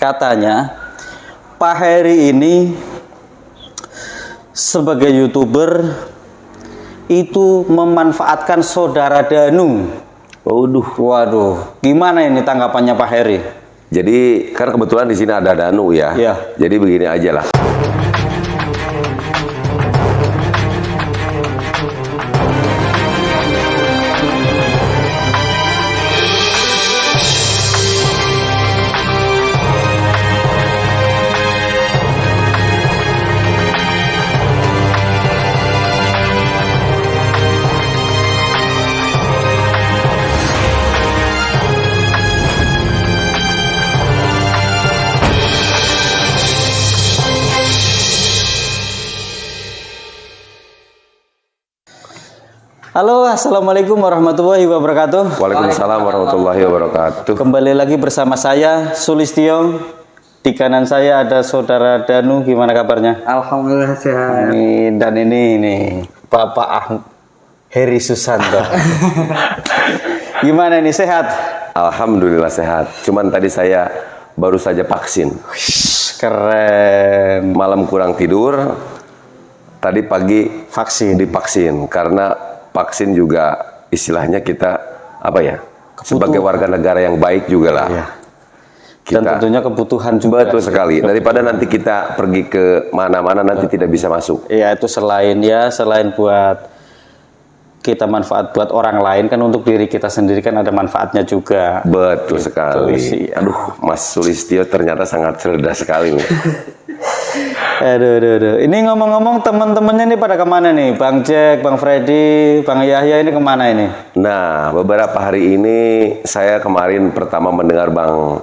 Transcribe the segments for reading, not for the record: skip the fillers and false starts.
katanya Pak Heri ini sebagai YouTuber itu memanfaatkan saudara Danu. Waduh, gimana ini tanggapannya Pak Heri? Jadi kan kebetulan di sini ada Danu ya. Iya. Jadi begini aja lah. Halo, assalamualaikum warahmatullahi wabarakatuh. Waalaikumsalam warahmatullahi wabarakatuh. Kembali lagi bersama saya Sulistyo. Di kanan saya ada saudara Danu. Gimana kabarnya? Alhamdulillah sehat. Dan ini Bapak Heri Susanto. Gimana ini, sehat? Alhamdulillah sehat. Cuman tadi saya baru saja vaksin. Keren. Malam kurang tidur. Tadi pagi divaksin karena vaksin juga istilahnya kita apa ya? Sebagai warga negara yang baik juga lah. Iya. Dan tentunya kebutuhan juga. Betul sekali. Daripada nanti kita pergi ke mana-mana nanti tidak bisa masuk. Iya, itu selain buat kita manfaat buat orang lain, kan untuk diri kita sendiri kan ada manfaatnya juga. Betul sekali. Sih, ya. Aduh, Mas Sulistyo ternyata sangat cerdas sekali nih. Aduh. Ini ngomong-ngomong teman-temannya ini pada kemana nih? Bang Jack, Bang Freddy, Bang Yahya ini kemana ini? Nah, beberapa hari ini saya kemarin pertama mendengar Bang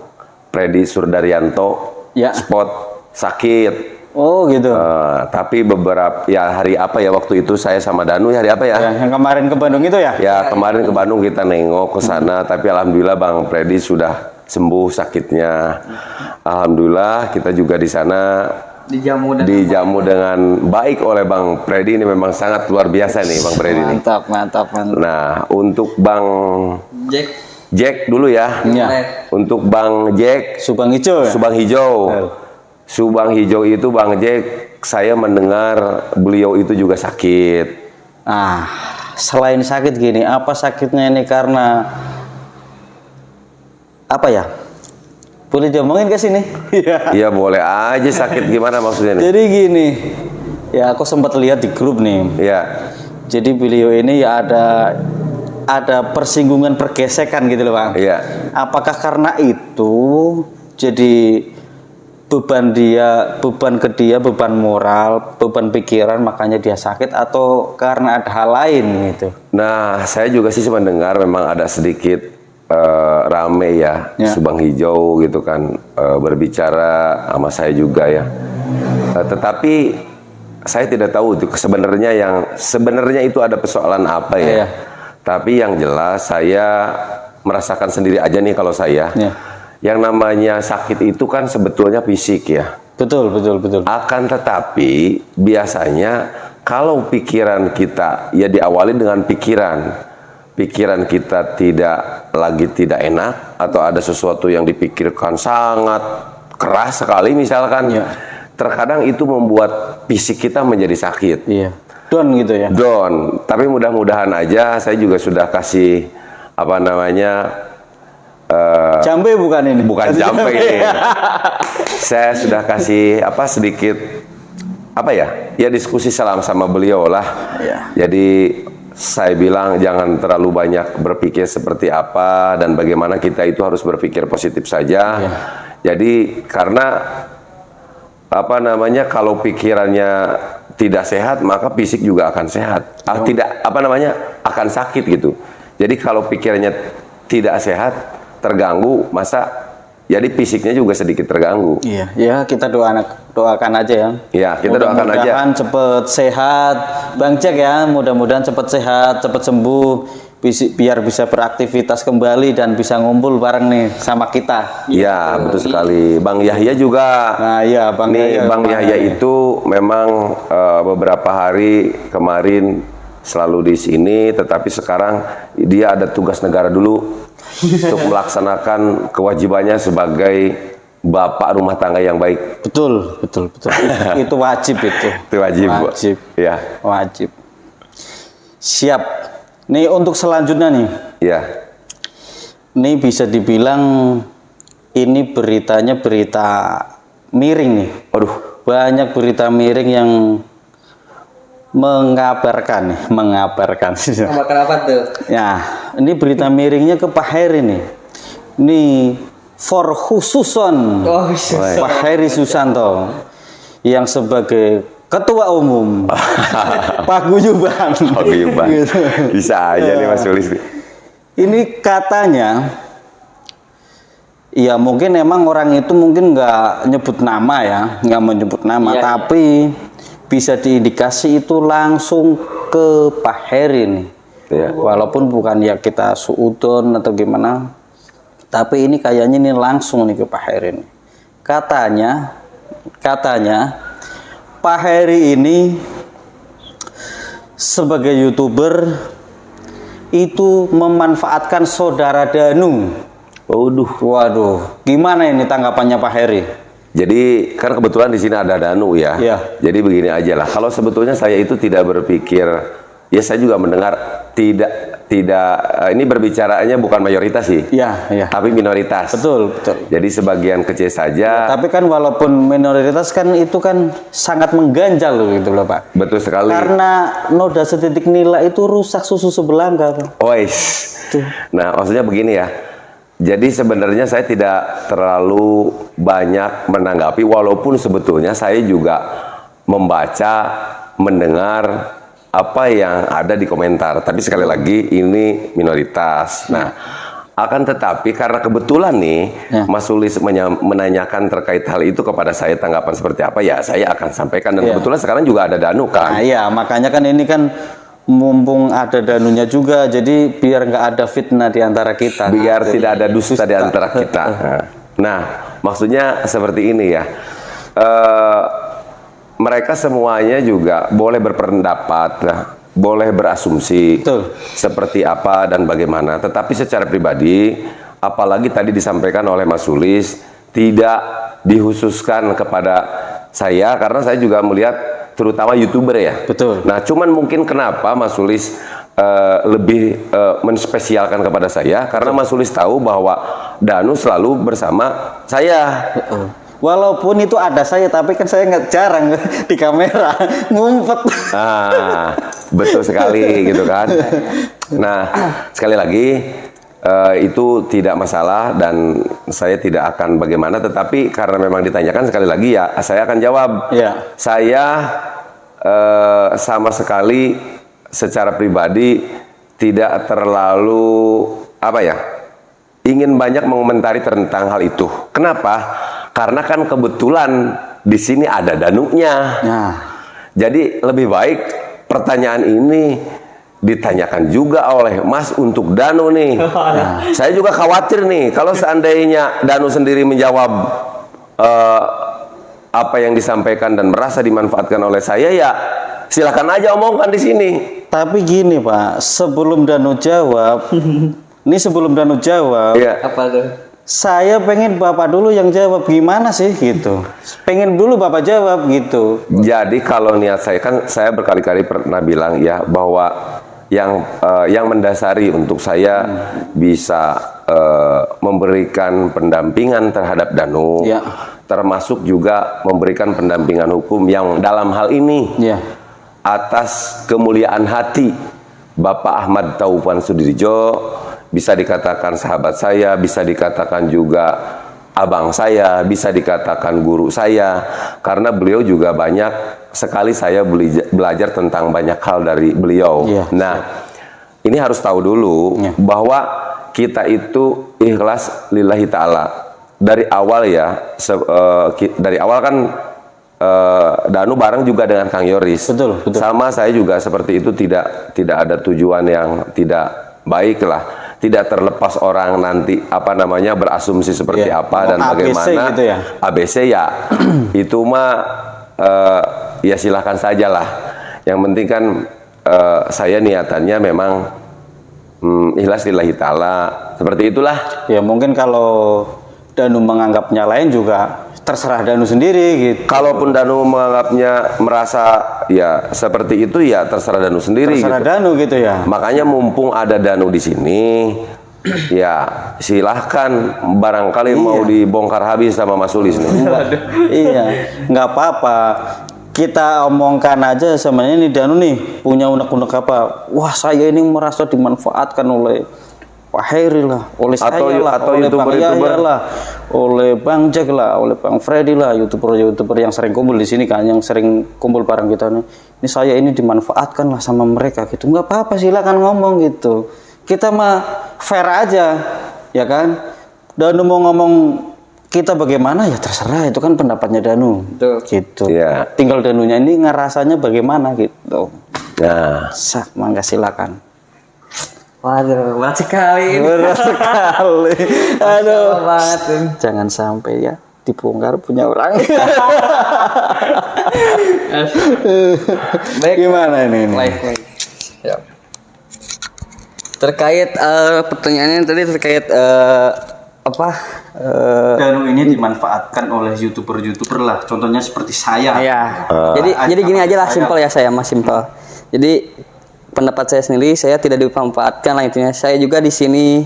Freddy Surdaryanto spot sakit. Oh gitu. Tapi beberapa hari apa ya waktu itu saya sama Danu hari apa ya? Yang kemarin ke Bandung itu ya? Ya kemarin ke Bandung kita nengok ke sana, tapi alhamdulillah Bang Freddy sudah sembuh sakitnya. Alhamdulillah kita juga di sana dijamu dengan baik oleh Bang Freddy. Ini memang sangat luar biasa nih Bang Freddy. Mantap. Nah untuk Bang Jack dulu ya. Untuk Bang Jack Subang Hijau. Subang Hijau itu Bang Jack, saya mendengar beliau itu juga sakit. Selain sakit gini, apa sakitnya ini karena apa ya? Boleh diomongin ke sini? Iya boleh aja, sakit gimana maksudnya nih? Jadi gini, ya aku sempat lihat di grup nih. Iya. Jadi beliau ini ya ada persinggungan, pergesekan gitu loh Bang. Iya. Apakah karena itu jadi beban ke dia, beban moral, beban pikiran, makanya dia sakit, atau karena ada hal lain gitu? Nah, saya juga sih mendengar memang ada sedikit rame ya. Subang Hijau gitu kan berbicara sama saya juga ya. Tetapi saya tidak tahu itu sebenarnya itu ada persoalan apa ya. Tapi yang jelas saya merasakan sendiri aja nih kalau saya. Yang namanya sakit itu kan sebetulnya fisik ya. Betul. Akan tetapi biasanya kalau pikiran kita ya diawali dengan pikiran kita tidak enak atau ada sesuatu yang dipikirkan sangat keras sekali misalkan. Terkadang itu membuat fisik kita menjadi sakit. Down gitu ya. Down. Tapi mudah-mudahan aja saya juga sudah kasih jambe bukan ini? Bukan jambe ini. Saya sudah kasih sedikit diskusi sama beliau lah. Jadi saya bilang jangan terlalu banyak berpikir seperti apa dan bagaimana kita itu harus berpikir positif saja. Jadi karena kalau pikirannya tidak sehat maka fisik juga akan sehat. Akan sakit gitu. Jadi kalau pikirannya tidak sehat, terganggu, jadi fisiknya juga sedikit terganggu. Iya, kita doakan aja ya. Iya, kita doakan aja. Mudah-mudahan cepet sehat, Bang Jack ya. Mudah-mudahan cepet sehat, cepet sembuh, biar bisa beraktivitas kembali dan bisa ngumpul bareng nih sama kita. Iya, betul sekali. Bang Yahya juga. Nah, iya, Bang Yahya itu memang beberapa hari kemarin selalu di sini, tetapi sekarang dia ada tugas negara dulu untuk melaksanakan kewajibannya sebagai bapak rumah tangga yang baik. Betul. Itu wajib itu. Itu wajib. Wajib. Ya. Wajib. Siap. Nih untuk selanjutnya nih. Ya. Ini bisa dibilang ini beritanya berita miring nih. Aduh, Banyak berita miring yang mengabarkan. Mengabarkan apa tuh? Ya, ini berita miringnya ke Pak Heri nih. Ini for khususon Pak Heri Susanto yang sebagai Ketua Umum Paguyuban. Paguyuban. Gitu. Bisa aja nih Mas Sulis. Ini katanya, ya mungkin emang orang itu mungkin nggak nyebut nama ya, nggak menyebut nama, tapi bisa diindikasi itu langsung ke Pak Heri nih. Ya. Walaupun bukan ya kita suudon atau gimana, tapi ini kayaknya ini langsung nih ke Pak Heri nih. Katanya Pak Heri ini sebagai YouTuber itu memanfaatkan saudara Danu. Waduh, gimana ini tanggapannya Pak Heri? Jadi kan kebetulan di sini ada Danu ya. Iya. Jadi begini aja lah. Kalau sebetulnya saya itu tidak berpikir, ya saya juga mendengar tidak ini berbicaranya bukan mayoritas sih. Iya. Tapi minoritas. Betul. Jadi sebagian kecil saja. Tapi kan walaupun minoritas kan itu kan sangat mengganjal loh gitu loh Pak. Betul sekali. Karena noda setitik nila itu rusak susu sebelangga Pak. Nah, maksudnya begini ya. Jadi sebenarnya saya tidak terlalu banyak menanggapi, walaupun sebetulnya saya juga membaca, mendengar apa yang ada di komentar. Tapi sekali lagi ini minoritas. Nah, akan tetapi karena kebetulan nih Mas Sulis menanyakan terkait hal itu kepada saya, tanggapan seperti apa ya saya akan sampaikan. Dan kebetulan sekarang juga ada Danu kan. Nah iya, makanya kan ini kan mumpung ada Danunya juga, jadi biar nggak ada fitnah di antara kita. Biar tidak ada dusta di antara kita. Nah, maksudnya seperti ini ya. Mereka semuanya juga boleh berpendapat, boleh berasumsi seperti apa dan bagaimana. Tetapi secara pribadi, apalagi tadi disampaikan oleh Mas Sulis, tidak dihususkan kepada saya karena saya juga melihat terutama YouTuber ya. Betul. Nah, cuman mungkin kenapa Mas Sulis lebih menspesialkan kepada saya karena Mas Sulis tahu bahwa Danu selalu bersama saya. Walaupun itu ada saya, tapi kan saya nggak jarang di kamera ngumpet. Nah, betul sekali gitu kan. Nah, sekali lagi itu tidak masalah dan saya tidak akan bagaimana. Tetapi karena memang ditanyakan sekali lagi ya, saya akan jawab. Ya. Saya sama sekali secara pribadi tidak terlalu ingin banyak mengomentari tentang hal itu. Kenapa? Karena kan kebetulan di sini ada Danunya. Nah. Jadi lebih baik pertanyaan ini ditanyakan juga oleh Mas untuk Danu nih. Nah, saya juga khawatir nih kalau seandainya Danu sendiri menjawab apa yang disampaikan dan merasa dimanfaatkan oleh saya, ya silakan aja omongkan di sini. Tapi gini Pak, sebelum Danu jawab, Iya. Apa tuh? Saya pengen Bapak dulu yang jawab, gimana sih gitu. Pengen dulu Bapak jawab gitu. Jadi kalau niat saya kan saya berkali-kali pernah bilang ya bahwa yang mendasari untuk saya bisa memberikan pendampingan terhadap Danu, termasuk juga memberikan pendampingan hukum yang dalam hal ini atas kemuliaan hati Bapak Ahmad Taufan Sudirjo, bisa dikatakan sahabat saya, bisa dikatakan juga abang saya, bisa dikatakan guru saya, karena beliau juga banyak sekali saya belajar tentang banyak hal dari beliau. Nah, ini harus tahu dulu bahwa kita itu ikhlas lillahi ta'ala. Dari awal ya, dari awal kan Danu bareng juga dengan Kang Yoris. Betul. Sama saya juga seperti itu, tidak ada tujuan yang tidak baik lah. Tidak terlepas orang nanti berasumsi seperti apa dan bagaimana. Gitu ya? ABC ya itu mah ya silahkan saja lah. Yang penting kan saya niatannya memang ikhlas lillahi ta'ala, seperti itulah. Ya mungkin kalau Danu menganggapnya lain juga terserah Danu sendiri gitu. Kalaupun Danu menganggapnya merasa ya seperti itu ya terserah Danu sendiri. Terserah gitu. Danu gitu ya. Makanya mumpung ada Danu di sini, ya silahkan barangkali mau dibongkar habis sama Mas Sulis nih. Iya, nggak apa-apa. Kita omongkan aja sebenarnya ini Danu nih punya unek-unek apa. Wah, saya ini merasa dimanfaatkan oleh Pak Heri lah, oleh Atau- saya lah, atau oleh Bang YouTuber-YouTuber. Yahya lah, oleh Bang Jack lah, oleh Bang Freddy lah, YouTuber yang sering kumpul di sini kan, yang sering kumpul bareng kita nih. Ini saya ini dimanfaatkan lah sama mereka gitu. Nggak apa-apa, silakan ngomong gitu. Kita mah fair aja, ya kan? Danu mau ngomong kita bagaimana ya terserah, itu kan pendapatnya Danu. Betul. Gitu. Iya. Tinggal Danunya ini ngerasanya bagaimana gitu. Nah, Mangga silakan. Waduh, berat sekali ini. Berat sekali. Aduh. banget. Jangan sampai ya dibongkar punya orang. Baik. Gimana ini? Live. Siap. Terkait pertanyaannya tadi terkait apa? Danu ini dimanfaatkan oleh youtuber lah. Contohnya seperti saya. Ya. Jadi gini aja lah, simpel ya, saya mas simpel. Jadi pendapat saya sendiri, saya tidak dimanfaatkan lah intinya. Saya juga di sini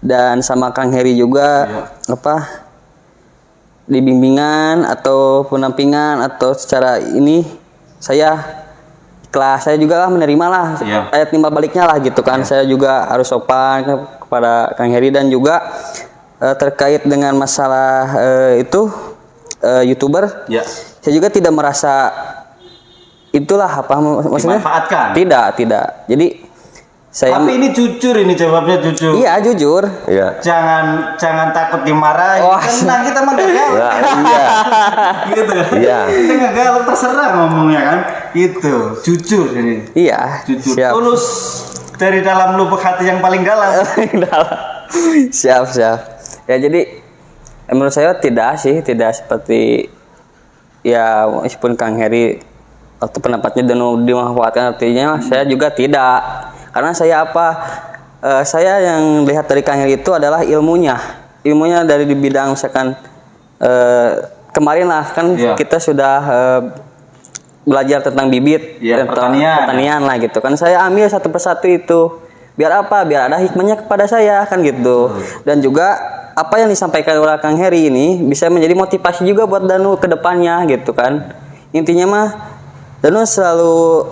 dan sama Kang Heri juga apa? Di bimbingan atau penampingan atau secara ini saya ikhlas, saya juga lah menerima lah ayat timbal baliknya lah gitu kan. Saya juga harus sopan kepada Kang Heri dan juga terkait dengan masalah itu YouTuber, saya juga tidak merasa itulah apa maksudnya Dimanfaatkan. tidak. Jadi saya Tapi ini jujur, ini jawabnya jujur. iya jujur. iya. Jangan takut dimarahin. Wah. Tenang, kita mah nggak galak. Ya, iya. Gitu. Iya. Kita nggak galak, terserah ngomongnya kan. Gitu. Jujur ini. Iya, Jujur. siap. Tulus dari dalam lubuk hati yang paling dalam. siap. Ya jadi menurut saya tidak seperti ya meskipun Kang Heri waktu pendapatnya dan dimanfaatkan, artinya saya juga tidak. Karena saya saya yang lihat dari Kang Heri itu adalah ilmunya dari di bidang misalkan kemarin lah kan kita sudah belajar tentang bibit, tentang pertanian lah gitu kan. Saya ambil satu persatu itu. Biar apa? Biar ada hikmahnya kepada saya kan gitu. Dan juga apa yang disampaikan oleh Kang Heri ini bisa menjadi motivasi juga buat Danu ke depannya gitu kan. Intinya mah Danu selalu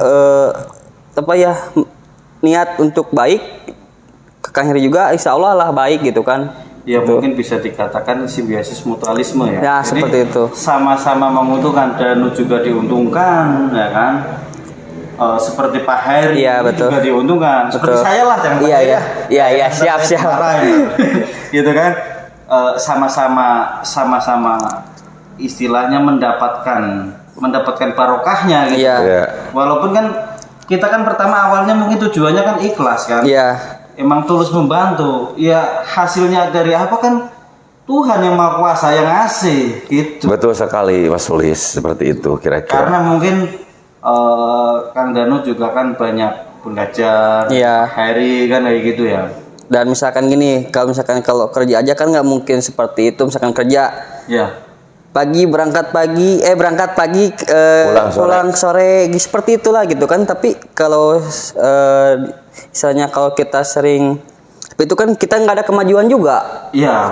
niat untuk baik, ke Kang Heri juga insya Allah lah baik gitu kan. Ya mungkin bisa dikatakan simbiosis mutualisme ya. Ya, Jadi, seperti itu. sama-sama menguntungkan, Danu juga diuntungkan, ya kan? Seperti Pak Heri betul. juga diuntungkan. Seperti Betul. saya lah, jangan Pak Heri ya. Iya, siap. Gitu kan? Sama-sama istilahnya mendapatkan barokahnya gitu. Iya. Walaupun kan kita kan pertama awalnya mungkin tujuannya kan ikhlas kan. Iya. Emang tulus membantu, ya hasilnya dari apa kan Tuhan yang Maha Kuasa yang ngasih gitu. Betul sekali Mas Sulis, seperti itu kira-kira. Karena mungkin Kang Danu juga kan banyak belajar, Heri kan kayak gitu ya. Dan misalkan gini, kalau kerja aja kan nggak mungkin seperti itu. Misalkan kerja, berangkat pagi, pulang sore, seperti itulah gitu kan. Tapi kalau misalnya kalau kita sering, tapi itu kan kita nggak ada kemajuan juga. Iya.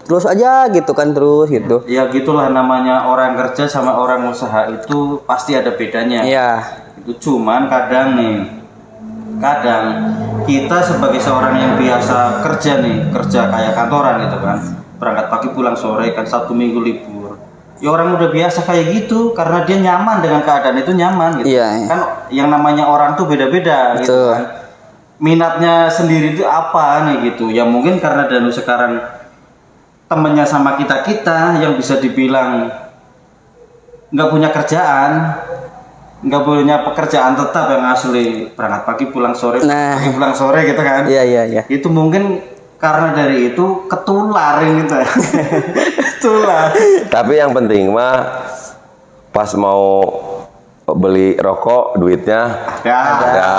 Terus aja gitu kan terus gitu. Ya gitulah namanya orang kerja sama orang usaha itu pasti ada bedanya. Iya. Itu cuman kadang kita sebagai seorang yang biasa kerja kayak kantoran gitu kan, berangkat pagi pulang sore kan, Sabtu Minggu libur. Ya orang udah biasa kayak gitu karena dia nyaman dengan keadaan itu, nyaman gitu. Iya. Kan yang namanya orang tuh beda-beda gitu kan. Minatnya sendiri itu apa nih gitu. Ya mungkin karena Danu sekarang temennya sama kita yang bisa dibilang nggak punya kerjaan, nggak punya pekerjaan tetap yang asli, berangkat pagi pulang sore, pagi pulang sore gitu kan. Iya. Itu mungkin karena dari itu ketular ini tuh. Ketular. Tapi yang penting mah pas mau beli rokok duitnya ada.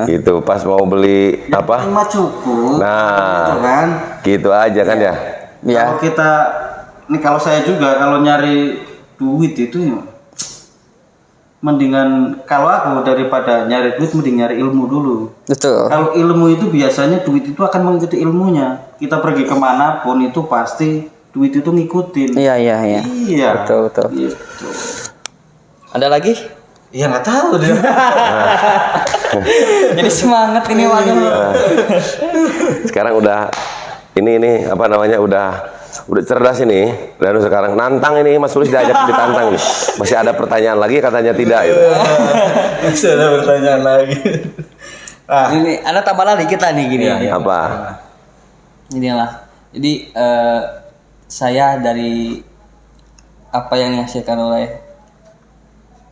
Gitu. Pas mau beli apa? Cuma cukup. Nah, gitu kan. gitu aja kan ya. Ya. Kalau kita, ini kalau saya juga kalau nyari duit itu mendingan, kalau aku daripada nyari duit mending nyari ilmu dulu. Betul. Kalau ilmu itu biasanya duit itu akan mengikuti ilmunya. Kita pergi kemanapun itu pasti duit itu ngikutin. Iya. Iya. Betul. Gitu. Ada lagi? Iya nggak tahu deh. Jadi semangat ini waduh. Sekarang udah ini apa namanya udah cerdas ini. Dan sekarang nantang ini Mas Sulis diajak ditantang nih. Masih ada pertanyaan lagi katanya tidak gitu. Masih ada pertanyaan lagi. Ini ada tambahan lagi kita nih gini. Apa? Inilah. Jadi saya dari apa yang dihasilkan oleh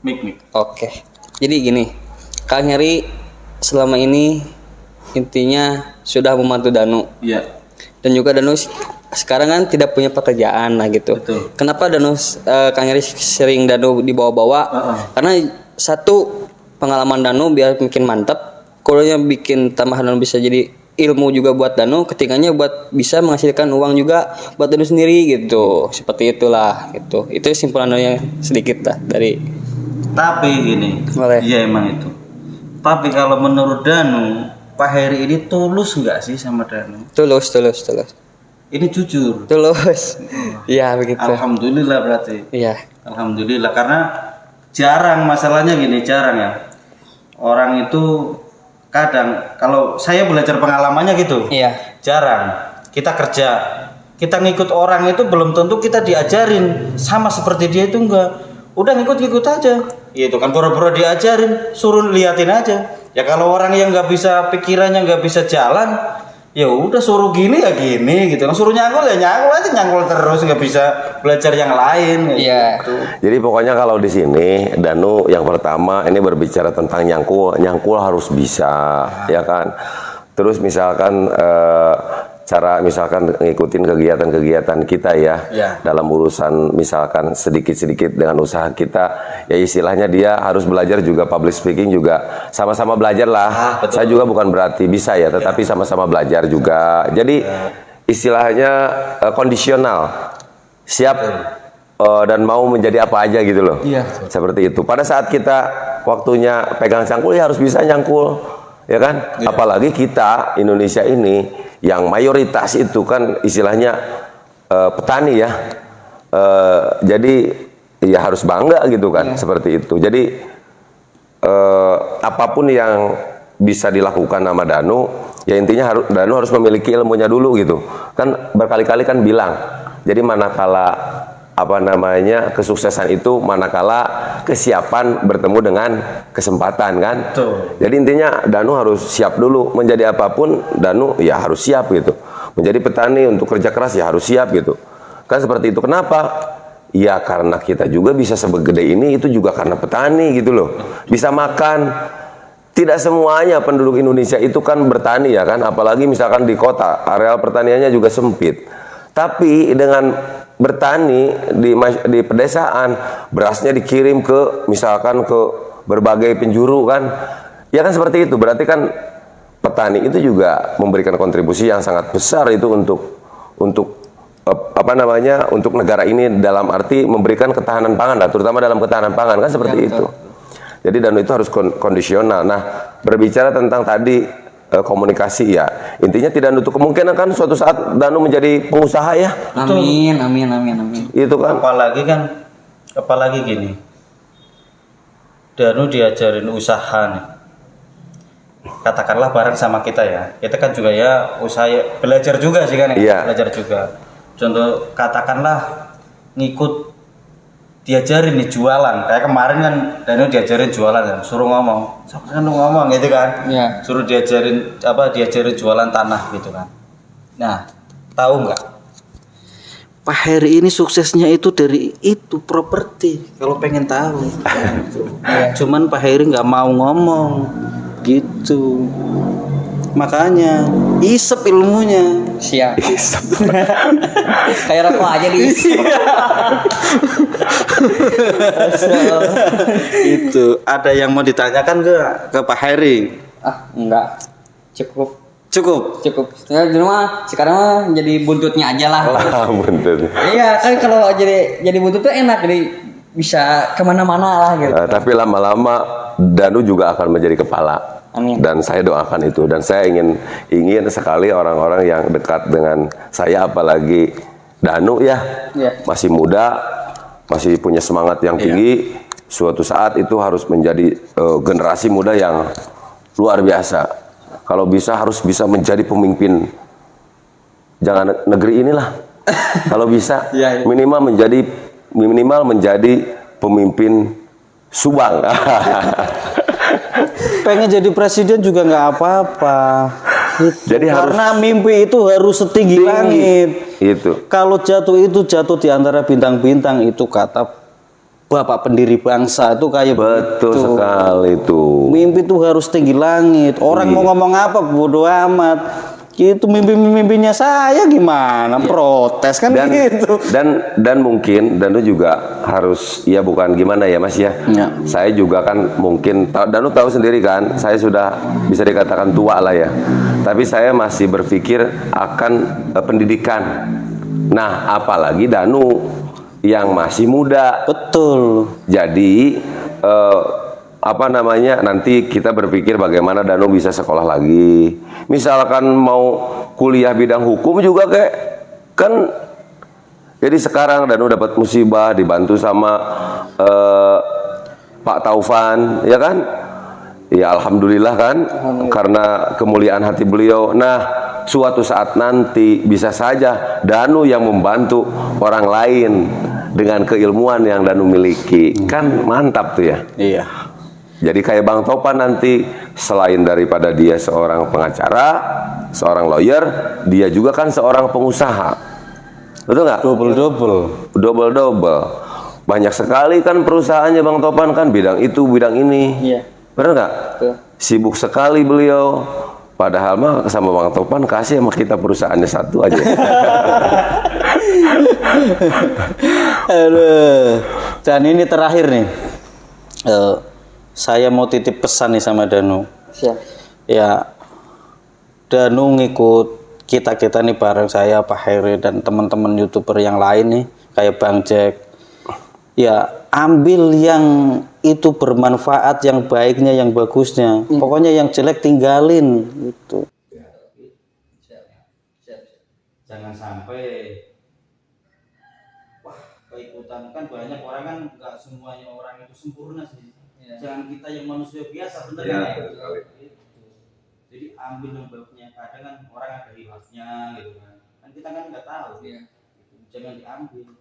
Mik. Oke. Jadi gini, Kang Heri selama ini intinya sudah membantu Danu. Iya. Dan juga Danu sekarang kan tidak punya pekerjaan lah gitu. Betul. Kenapa Kang Heri sering Danu dibawa-bawa? Karena satu, pengalaman Danu biar makin mantap. Kalau yang bikin tambahan Danu bisa jadi ilmu juga buat Danu, ketiganya buat bisa menghasilkan uang juga buat Danu sendiri gitu. Seperti itulah gitu. Itu simpulan Danu yang sedikit lah dari. Tapi gini, Boleh. iya emang itu. Tapi kalau menurut Danu, Pak Heri ini tulus nggak sih sama Danu? Tulus. Ini jujur. Tulus. Iya begitu. Alhamdulillah berarti. Iya. Alhamdulillah karena jarang, masalahnya gini, jarang ya. Orang itu kadang kalau saya belajar pengalamannya gitu. Iya. Jarang. Kita kerja, kita ngikut orang itu belum tentu kita diajarin sama seperti dia itu enggak. Udah ngikut-ngikut aja. Itu kan pura-pura diajarin, suruh liatin aja. Ya kalau orang yang nggak bisa, pikirannya nggak bisa jalan, ya udah suruh gini ya gini gitu. Suruh nyangkul ya nyangkul aja, nyangkul terus, nggak bisa belajar yang lain. Iya. Gitu. Jadi pokoknya kalau di sini Danu yang pertama ini berbicara tentang nyangkul harus bisa, ya kan. Terus misalkan cara misalkan ngikutin kegiatan-kegiatan kita ya, dalam urusan misalkan sedikit-sedikit dengan usaha kita, ya istilahnya dia harus belajar juga public speaking juga, sama-sama belajar lah. Saya juga bukan berarti bisa ya, tetapi sama-sama belajar juga. Jadi istilahnya kondisional, siap dan mau menjadi apa aja gitu loh. Seperti itu. Pada saat kita waktunya pegang cangkul ya harus bisa nyangkul, ya kan? Apalagi kita Indonesia ini yang mayoritas itu kan istilahnya petani ya, jadi ya harus bangga gitu kan, seperti itu. Jadi apapun yang bisa dilakukan sama Danu, ya intinya Danu harus memiliki ilmunya dulu gitu. Kan berkali-kali kan bilang, jadi manakala kesuksesan itu manakala kesiapan bertemu dengan kesempatan kan. Betul. Jadi intinya Danu harus siap dulu, menjadi apapun Danu ya harus siap gitu. Menjadi petani untuk kerja keras ya harus siap gitu. Kan seperti itu. Kenapa? Ya karena kita juga bisa sebegede ini itu juga karena petani gitu loh. Bisa makan. Tidak semuanya penduduk Indonesia itu kan bertani ya kan, apalagi misalkan di kota, areal pertaniannya juga sempit. Tapi dengan bertani di pedesaan, berasnya dikirim ke misalkan ke berbagai penjuru kan, ya kan seperti itu. Berarti kan petani itu juga memberikan kontribusi yang sangat besar itu untuk untuk negara ini, dalam arti memberikan ketahanan pangan lah, terutama dalam ketahanan pangan kan seperti itu. Jadi Danu itu harus kondisional. Nah, berbicara tentang tadi komunikasi ya, intinya tidak menutup kemungkinan kan suatu saat Danu menjadi pengusaha ya. Amin. Itu kan. Apalagi gini, Danu diajarin usaha nih. Katakanlah bareng sama kita ya, kita kan juga ya usaha belajar juga sih kan ya, belajar juga. Contoh katakanlah ngikut diajarin nih jualan, kayak kemarin kan Danu diajarin jualan kan, suruh ngomong, sama kan lu ngomong gitu kan, suruh diajarin jualan tanah gitu kan. Nah, tahu nggak? Pak Heri ini suksesnya itu dari itu properti. Kalau pengen tahu, cuman Pak Heri nggak mau ngomong, gitu. Makanya isep ilmunya. Siap. Kayak rokok aja diisi. Itu ada yang mau ditanyakan ke Pak Heri? Enggak. Cukup. Cukup. Nah, di rumah sekarang mah jadi buntutnya aja lah. Bener. Iya kan kalau jadi buntut tuh enak, jadi bisa kemana-mana lah gitu. Tapi lama-lama Danu juga akan menjadi kepala. Amin. Dan saya doakan itu. Dan saya ingin sekali orang-orang yang dekat dengan saya, apalagi Danu ya, masih muda, masih punya semangat yang tinggi. Suatu saat itu harus menjadi generasi muda yang luar biasa. Kalau bisa harus bisa menjadi pemimpin, jangan negeri inilah. Kalau bisa minimal menjadi pemimpin Subang. Pengen jadi presiden juga nggak apa-apa. Jadi karena mimpi itu harus setinggi langit. Itu. Kalau jatuh itu jatuh di antara bintang-bintang, itu kata Bapak pendiri bangsa itu kayak betul begitu. Sekali itu. Mimpi itu harus tinggi langit. Orang mau ngomong apa bodo amat. Itu mimpi-mimpinya saya gimana? Protes kan gitu. Dan mungkin Danu juga harus, ya bukan gimana ya Mas ya. Saya juga kan mungkin Danu tahu sendiri kan, saya sudah bisa dikatakan tua lah ya. Tapi saya masih berpikir akan pendidikan. Nah, apalagi Danu yang masih muda. Betul. Jadi nanti kita berpikir bagaimana Danu bisa sekolah lagi. Misalkan mau kuliah bidang hukum juga kan. Jadi sekarang Danu dapat musibah dibantu sama Pak Taufan, ya kan? Ya alhamdulillah kan, karena kemuliaan hati beliau. Nah, suatu saat nanti bisa saja Danu yang membantu orang lain dengan keilmuan yang Danu miliki. Kan mantap tuh ya. Iya. Jadi kayak Bang Topan nanti, selain daripada dia seorang pengacara, seorang lawyer, dia juga kan seorang pengusaha. Betul nggak? Double. Banyak sekali kan perusahaannya Bang Topan kan, bidang itu, bidang ini. Iya. Benar nggak? Sibuk sekali beliau. Padahal mah sama Bang Topan kasih sama kita perusahaannya satu aja. Aduh. Dan ini terakhir nih. Saya mau titip pesan nih sama Danu. Siap. Ya, Danu ngikut kita nih bareng saya, Pak Heri dan teman-teman YouTuber yang lain nih, kayak Bang Jack. Ya, ambil yang itu bermanfaat, yang baiknya, yang bagusnya. Pokoknya yang jelek tinggalin gitu. Jangan sampai keikutan, kan banyak orang kan, nggak semuanya orang itu sempurna sih. Jangan kita yang manusia biasa, bener ya? Jadi ambil yang bagusnya. Kadang kan orang ada hilafnya gitu kan. Kan kita kan nggak tahu. Jangan diambil.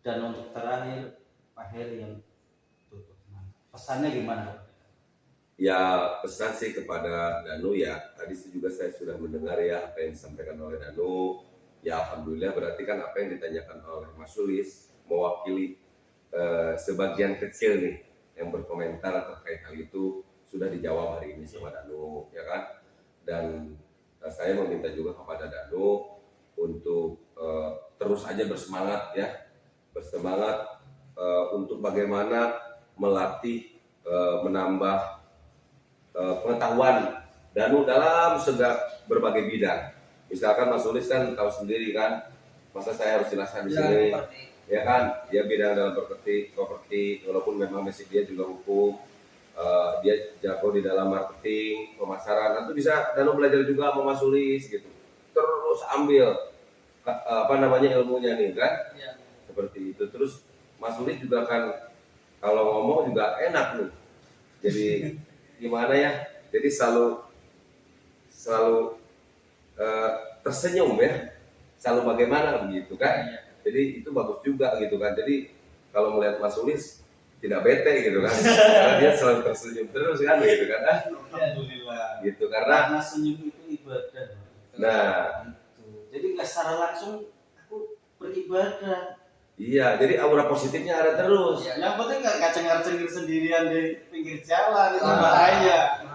Dan untuk terakhir Pak Heri yang tutup. Pesannya gimana? Ya pesan sih kepada Danu ya. Tadi juga saya sudah mendengar ya apa yang disampaikan oleh Danu. Ya alhamdulillah, berarti kan apa yang ditanyakan oleh Mas Sulis mewakili sebagian kecil nih yang berkomentar terkait hal itu sudah dijawab hari ini sama Danu, ya kan? Dan saya meminta juga kepada Danu untuk terus aja bersemangat ya, untuk bagaimana melatih, menambah pengetahuan Danu dalam berbagai bidang. Misalkan Mas Sulis kan tahu sendiri kan, masa saya harus jelaskan di sini. Ya kan, dia bidang dalam properti, walaupun memang basic dia juga hukum, dia jago di dalam marketing, pemasaran. Nanti bisa Danu belajar juga sama Mas Sulis gitu. Terus ambil ilmunya nih kan, seperti itu. Terus Mas Sulis juga kan kalau ngomong juga enak nih. Jadi gimana ya? Jadi selalu tersenyum ya, selalu bagaimana begitu kan? Jadi itu bagus juga gitu kan. Jadi kalau melihat Mas Sulis tidak bete gitu kan, karena dia selalu tersenyum terus kan gitu kan. Alhamdulillah. Gitu karena senyum itu ibadah. Nah, jadi nggak secara langsung aku beribadah. Iya, jadi aura positifnya ada terus. Yang penting nggak kacang-kacang sendirian di pinggir jalan, itu bahaya.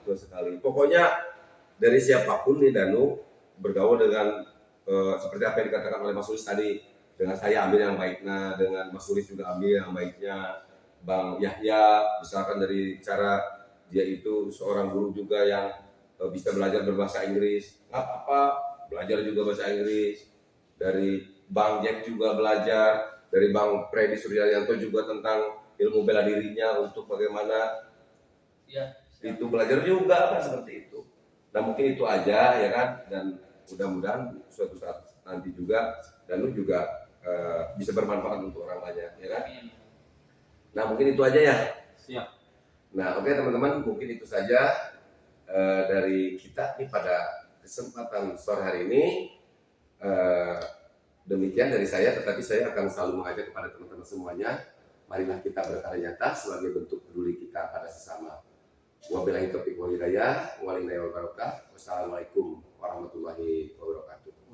Betul sekali. Pokoknya dari siapapun nih Danu bergaul dengan seperti apa yang dikatakan oleh Mas Sulis tadi, dengan saya ambil yang baiknya, dengan Mas Sulis juga ambil yang baiknya, Bang Yahya misalkan dari cara dia itu seorang guru juga yang bisa belajar berbahasa Inggris, nggak apa-apa, belajar juga bahasa Inggris. Dari Bang Jack juga belajar, dari Bang Freddy Suryanto juga tentang ilmu bela dirinya untuk bagaimana itu belajar juga kan seperti itu. Nah mungkin itu aja ya kan, dan mudah-mudahan suatu saat nanti juga dan lu juga bisa bermanfaat untuk orang banyak ya kan. Nah mungkin itu aja ya. Siap. Nah oke teman-teman, mungkin itu saja dari kita nih pada kesempatan sore hari ini. Demikian dari saya, tetapi saya akan selalu mengajak kepada teman-teman semuanya, marilah kita berkarya nyata sebagai bentuk peduli kita pada sesama. Wabillahi taufiq wal hidayah, wal hidayah wal barakatuh. Wassalamualaikum warahmatullahi wabarakatuh.